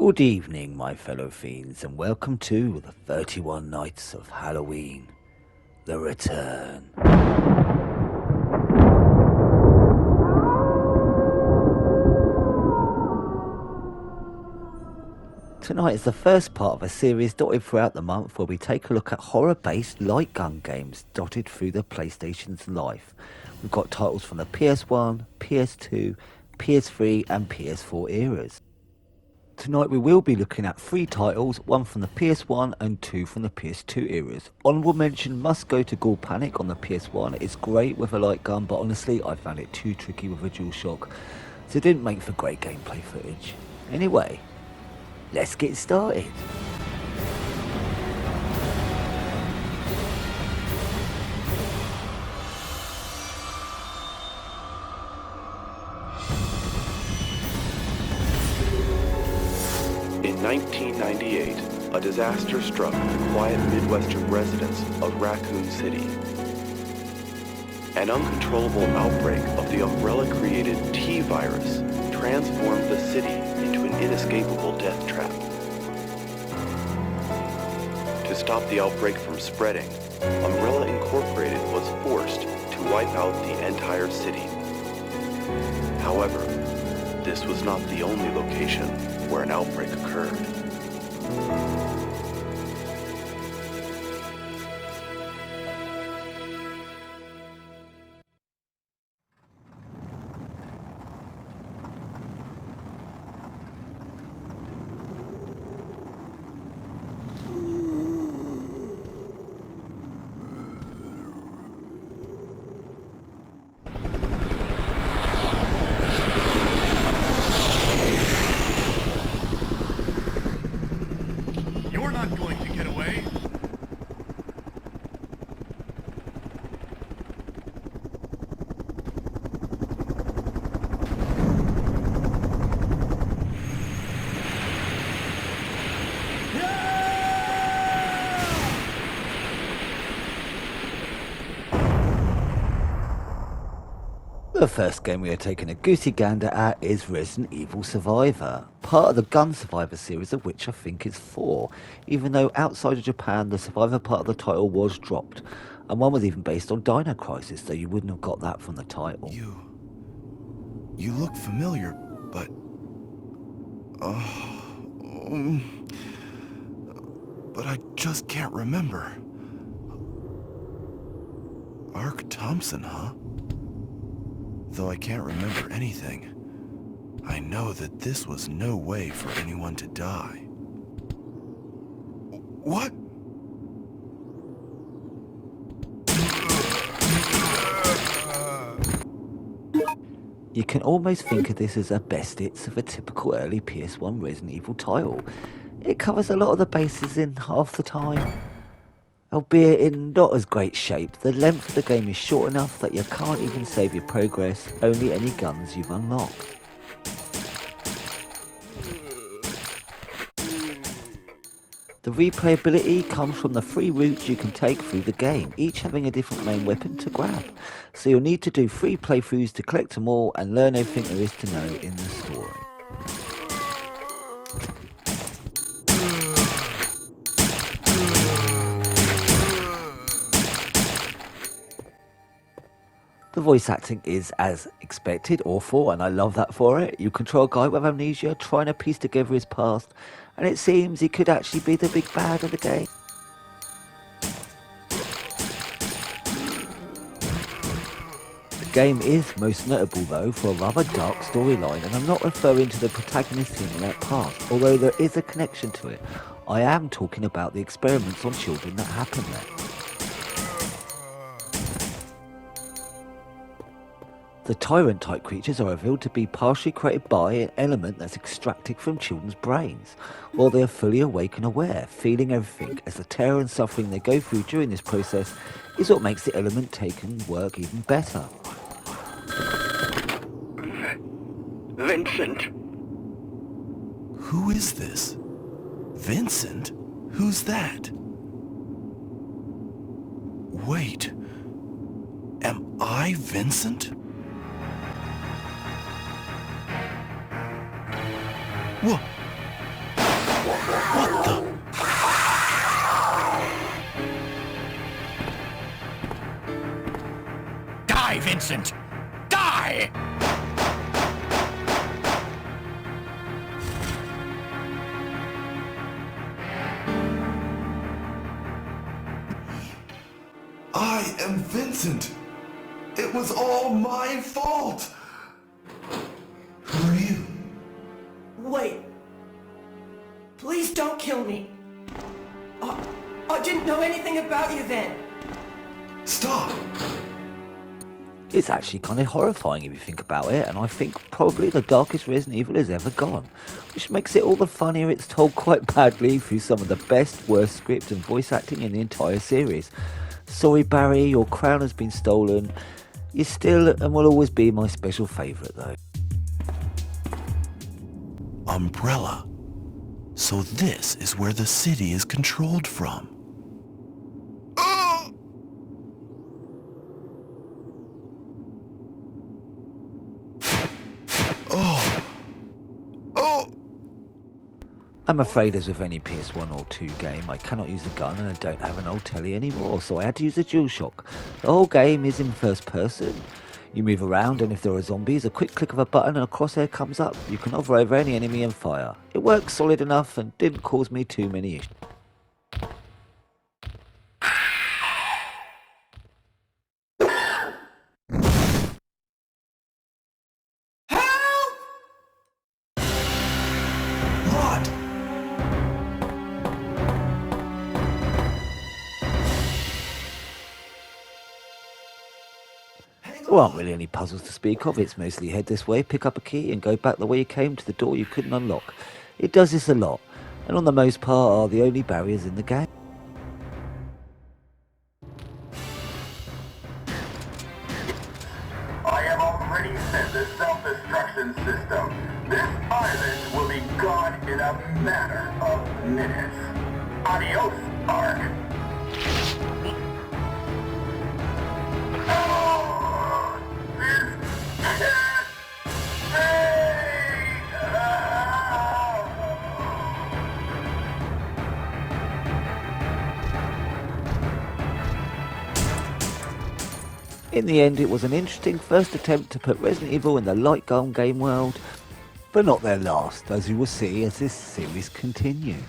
Good evening, my fellow fiends, and welcome to the 31 Nights of Halloween, The Return. Tonight is the first part of a series dotted throughout the month where we take a look at horror-based light gun games dotted through the PlayStation's life. We've got titles from the PS1, PS2, PS3 and PS4 eras. Tonight we will be looking at 3 titles, one from the PS1 and 2 from the PS2 eras. Honourable mention must go to Ghoul Panic on the PS1. It's great with a light gun, but honestly I found it too tricky with a DualShock, so it didn't make for great gameplay footage. Anyway, let's get started. In 1998, a disaster struck the quiet Midwestern residents of Raccoon City. An uncontrollable outbreak of the Umbrella-created T-virus transformed the city into an inescapable death trap. To stop the outbreak from spreading, Umbrella Incorporated was forced to wipe out the entire city. However, this was not the only location where an outbreak occurred. You're not going to get away. The first game we are taking a goosey gander at is Resident Evil Survivor, part of the Gun Survivor series, of which I think is 4, even though outside of Japan the Survivor part of the title was dropped, and one was even based on Dino Crisis, so you wouldn't have got that from the title. You look familiar, but... but I just can't remember. Ark Thompson, huh? Though I can't remember anything, I know that this was no way for anyone to die. What? You can almost think of this as a best hits of a typical early PS1 Resident Evil title. It covers a lot of the bases in half the time. Albeit in not as great shape, the length of the game is short enough that you can't even save your progress, only any guns you've unlocked. The replayability comes from the 3 routes you can take through the game, each having a different main weapon to grab, so you'll need to do 3 playthroughs to collect them all and learn everything there is to know in the story. The voice acting is, as expected, awful, and I love that for it. You control a guy with amnesia, trying to piece together his past, and it seems he could actually be the big bad of the game. The game is most notable though for a rather dark storyline, and I'm not referring to the protagonist's internet past, although there is a connection to it. I am talking about the experiments on children that happen there. The Tyrant-type creatures are revealed to be partially created by an element that's extracted from children's brains, while they are fully awake and aware, feeling everything, as the terror and suffering they go through during this process is what makes the element taken work even better. Vincent. Who is this? Vincent? Who's that? Wait. Am I Vincent? Whoa! Vincent! Die! I am Vincent. It was all my fault. Who are you? Wait. Please don't kill me. I didn't know anything about you then. Stop. It's actually kind of horrifying if you think about it, and I think probably the darkest Resident Evil has ever gone, which makes it all the funnier it's told quite badly through some of the best, worst script and voice acting in the entire series. Sorry Barry, your crown has been stolen. You're still and will always be my special favourite though. Umbrella. So this is where the city is controlled from. I'm afraid as with any PS1 or 2 game, I cannot use a gun and I don't have an old telly anymore, so I had to use a DualShock. The whole game is in first person. You move around and if there are zombies, a quick click of a button and a crosshair comes up. You can hover over any enemy and fire. It works solid enough and didn't cause me too many issues. There aren't really any puzzles to speak of, it's mostly head this way, pick up a key and go back the way you came to the door you couldn't unlock. It does this a lot, and on the most part are the only barriers in the game. I have already sent the self-destruction system. This island will be gone in a matter of minutes. Adios, Ark. In the end, it was an interesting first attempt to put Resident Evil in the light gun game world, but not their last, as you will see as this series continues.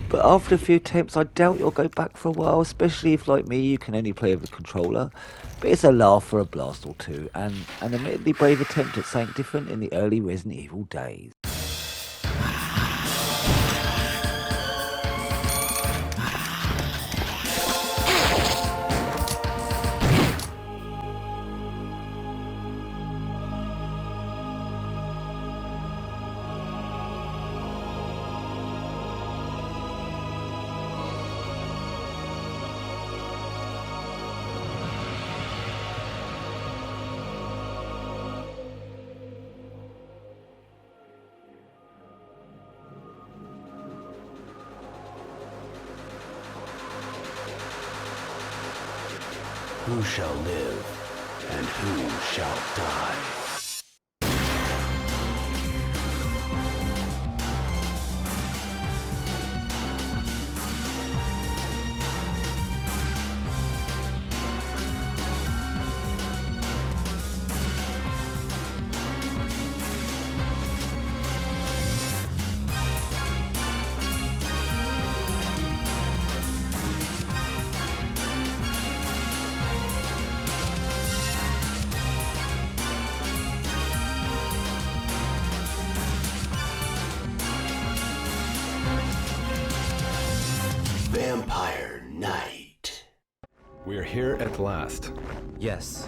But after a few attempts, I doubt you'll go back for a while, especially if, like me, you can only play with a controller. But it's a laugh for a blast or two, and an admittedly brave attempt at something different in the early Resident Evil days. Who shall live, and who shall die? Vampire Knight. We're here at last. Yes.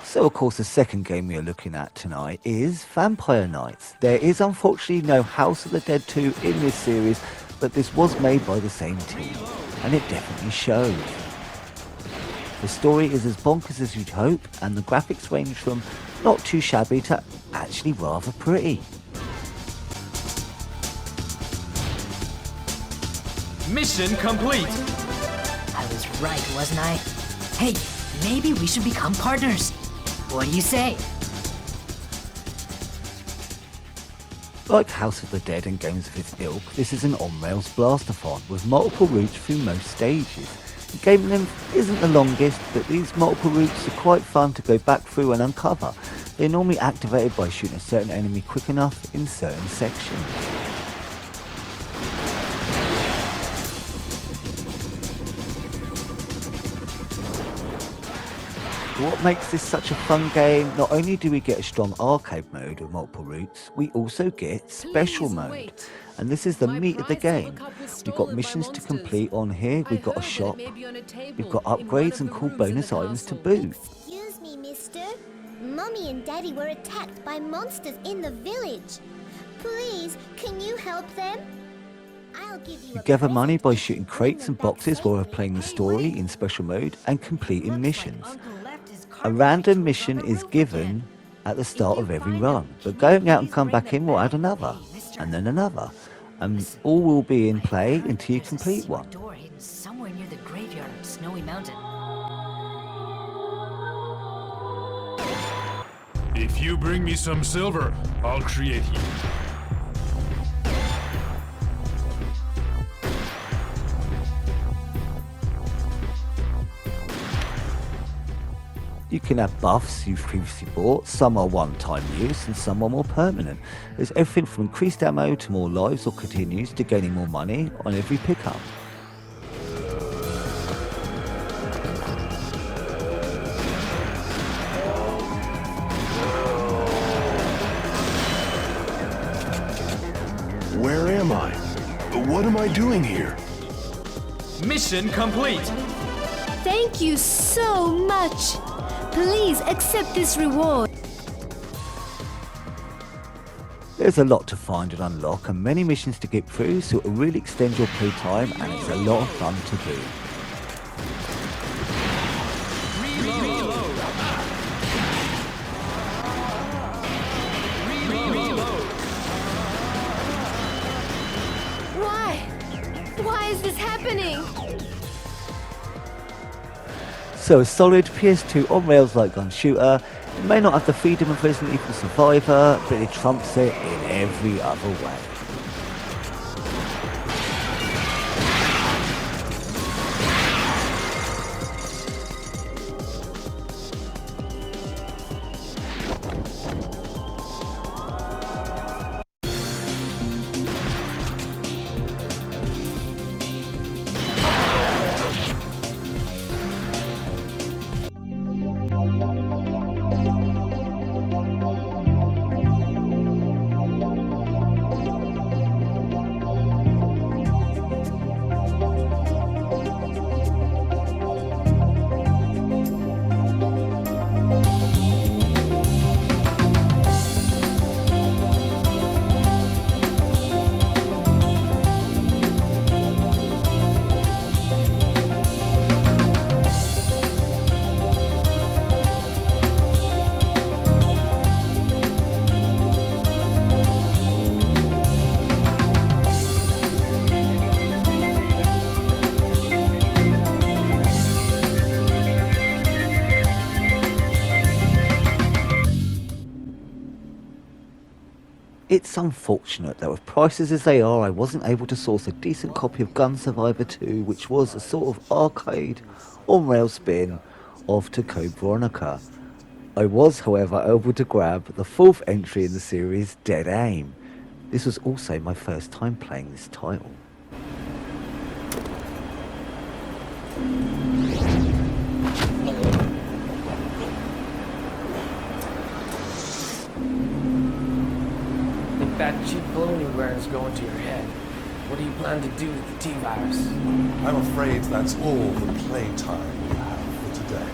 So of course the second game we are looking at tonight is Vampire Knights. There is unfortunately no House of the Dead 2 in this series, but this was made by the same team, and it definitely shows. The story is as bonkers as you'd hope, and the graphics range from not too shabby to actually rather pretty. Mission complete! I was right, wasn't I? Hey, maybe we should become partners. What do you say? Like House of the Dead and games of its ilk, this is an on-rails blastathon with multiple routes through most stages. The game length isn't the longest, but these multiple routes are quite fun to go back through and uncover. They're normally activated by shooting a certain enemy quick enough in certain sections. What makes this such a fun game, not only do we get a strong arcade mode with multiple routes, we also get special mode. And this is the meat of the game. We've got missions to complete on here, we've got a shop, we've got upgrades and cool bonus items to boot. Excuse me, mister. Mummy and Daddy were attacked by monsters in the village. Please, can you help them? I'll give you You gather money by shooting crates and boxes while we're playing the story in special mode and completing missions. A random mission is given at the start of every run, but going out and come back in will add another, and then another, and all will be in play until you complete one. Door hidden somewhere near the graveyard of Snowy Mountain. If you bring me some silver, I'll create you. You can have buffs you've previously bought, some are one-time use and some are more permanent. There's everything from increased ammo to more lives or continues to gaining more money on every pickup. Where am I? What am I doing here? Mission complete! Thank you so much. Please accept this reward. There's a lot to find and unlock and many missions to get through, so it will really extend your playtime and it's a lot of fun to do. Why is this happening? So a solid PS2 on-rails light gun shooter, it may not have the freedom of Resident Evil Survivor, but it trumps it in every other way. It's unfortunate that with prices as they are, I wasn't able to source a decent copy of Gun Survivor 2, which was a sort of arcade on-rail spin of to Code Veronica. I was, however, able to grab the fourth entry in the series, Dead Aim. This was also my first time playing this title. That cheap balloon you're wearing is going to your head. What do you plan to do with the T-virus? I'm afraid that's all the playtime we have for today.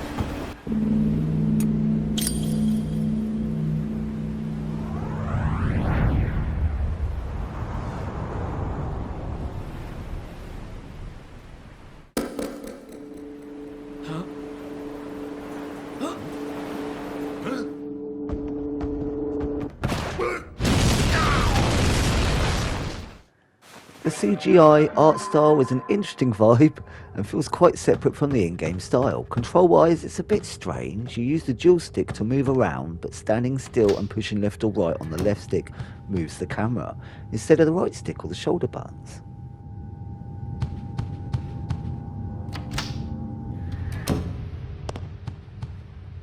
The CGI art style is an interesting vibe and feels quite separate from the in-game style. Control-wise, it's a bit strange. You use the dual stick to move around, but standing still and pushing left or right on the left stick moves the camera, instead of the right stick or the shoulder buttons.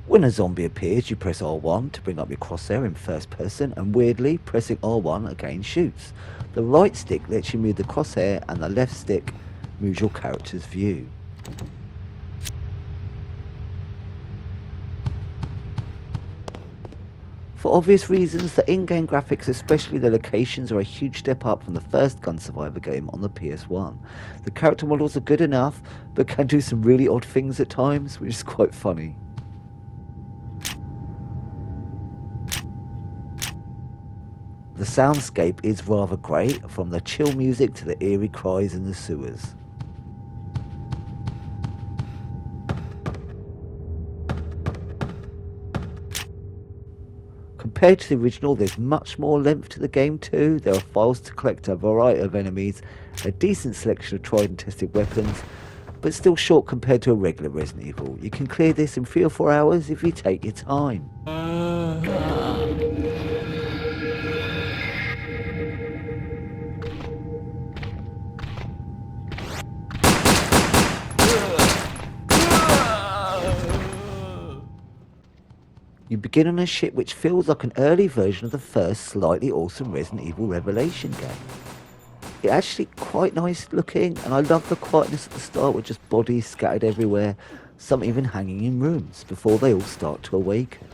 When a zombie appears, you press R1 to bring up your crosshair in first person, and weirdly, pressing R1 again shoots. The right stick lets you move the crosshair, and the left stick moves your character's view. For obvious reasons, the in-game graphics, especially the locations, are a huge step up from the first Gun Survivor game on the PS1. The character models are good enough, but can do some really odd things at times, which is quite funny. The soundscape is rather great, from the chill music to the eerie cries in the sewers. Compared to the original, there's much more length to the game too. There are files to collect a variety of enemies, a decent selection of tried and tested weapons, but still short compared to a regular Resident Evil. You can clear this in 3 or 4 hours if you take your time. You begin on a ship which feels like an early version of the first slightly awesome Resident Evil Revelation game. It's actually quite nice looking, and I love the quietness at the start with just bodies scattered everywhere, some even hanging in rooms before they all start to awaken.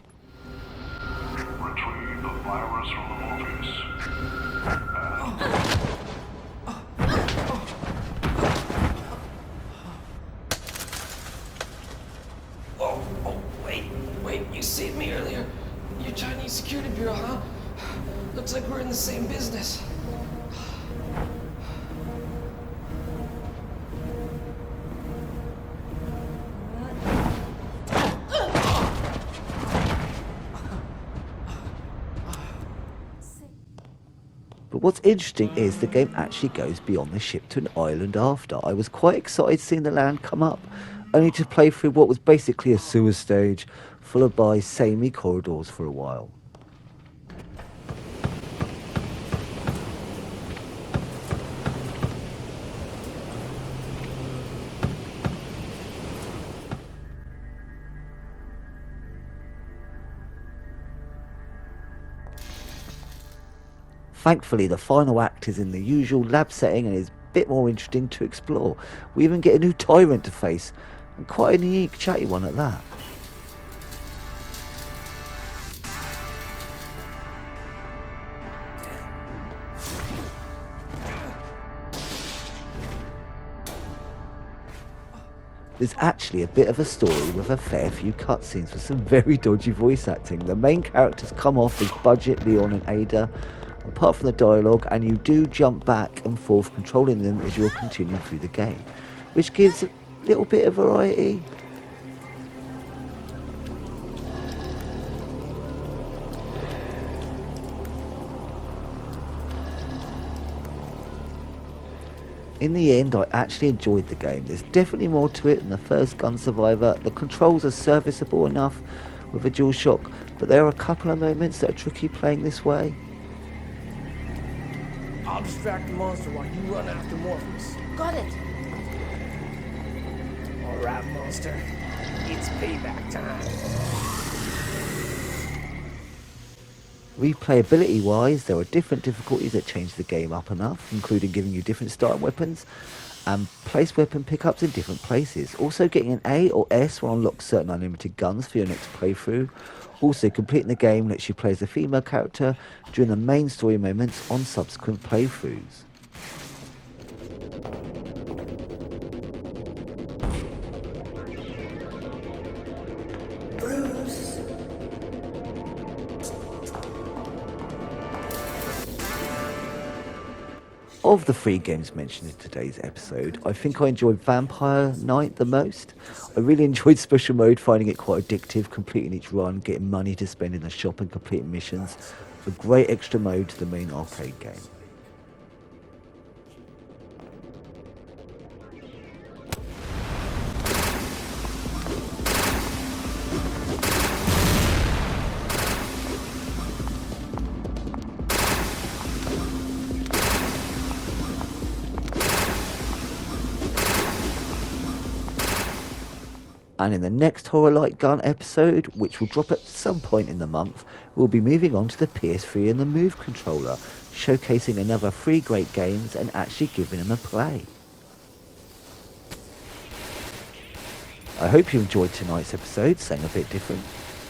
Retrieve the virus from the Morpheus. Wait, you saved me earlier. You're Chinese Security Bureau, huh? Looks like we're in the same business. But what's interesting is the game actually goes beyond the ship to an island after. I was quite excited seeing the land come up, only to play through what was basically a sewer stage, followed by samey corridors for a while. Thankfully, the final act is in the usual lab setting and is a bit more interesting to explore. We even get a new tyrant to face, and quite a unique chatty one at that. There's actually a bit of a story with a fair few cutscenes with some very dodgy voice acting. The main characters come off as Budget, Leon and Ada, apart from the dialogue, and you do jump back and forth controlling them as you're continuing through the game, which gives a little bit of variety. In the end, I actually enjoyed the game. There's definitely more to it than the first Gun Survivor. The controls are serviceable enough with a DualShock, but there are a couple of moments that are tricky playing this way. I'll distract the monster while you run after Morpheus. Got it. Alright, monster. It's payback time. Replayability wise, there are different difficulties that change the game up enough, including giving you different starting weapons and place weapon pickups in different places. Also, getting an A or S will unlock certain unlimited guns for your next playthrough. Also, completing the game lets you play as a female character during the main story moments on subsequent playthroughs. Bruce. Of the 3 games mentioned in today's episode, I think I enjoyed Vampire Knight the most. I really enjoyed Special Mode, finding it quite addictive, completing each run, getting money to spend in the shop and completing missions. A great extra mode to the main arcade game. And in the next Horror Light Gun episode, which will drop at some point in the month, we'll be moving on to the PS3 and the Move controller, showcasing another 3 great games and actually giving them a play. I hope you enjoyed tonight's episode, saying a bit different.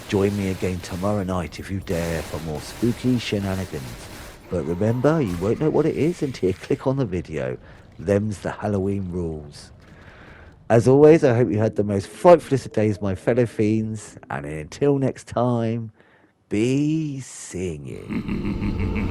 Join me again tomorrow night if you dare for more spooky shenanigans. But remember, you won't know what it is until you click on the video. Them's the Halloween rules. As always, I hope you had the most frightful of days, my fellow fiends, and until next time, be singing.